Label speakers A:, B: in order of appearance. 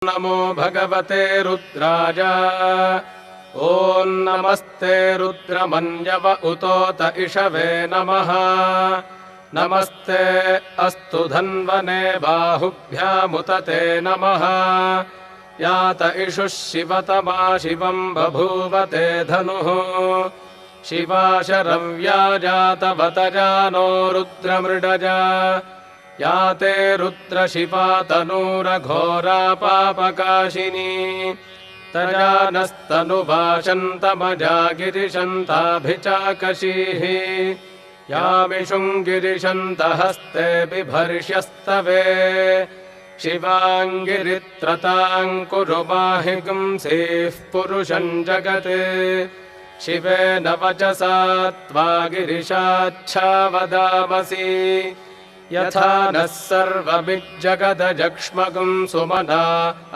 A: नमो भगवते रुद्राय। ॐ नमस्ते रुद्रमन्यव उतोत इषवे नमः। नमस्ते अस्तु धन्वने बाहुभ्यामुत ते नमः। यात इषुः शिवतमा शिवं बभूवते धनुः। शिवा शरव्या जातवतजानो रुद्रमृडजा। याते रुद्रशिवा तनूरघोरा पापकाशिनी। तजानस्तनुभाषन्तमजा गिरिशन्ताभिचाकशीः। यामिषुङ्गिरिशन्तहस्ते बिभर्ष्यस्तवे। शिवाङ्गिरित्रताम् कुरु माहि गुंसीः पुरुषम् जगत्। शिवेन वचसा त्वा गिरिशाच्छा वदामसि। यथा नः सर्वमिज्जगदजक्ष्मगुं सुमना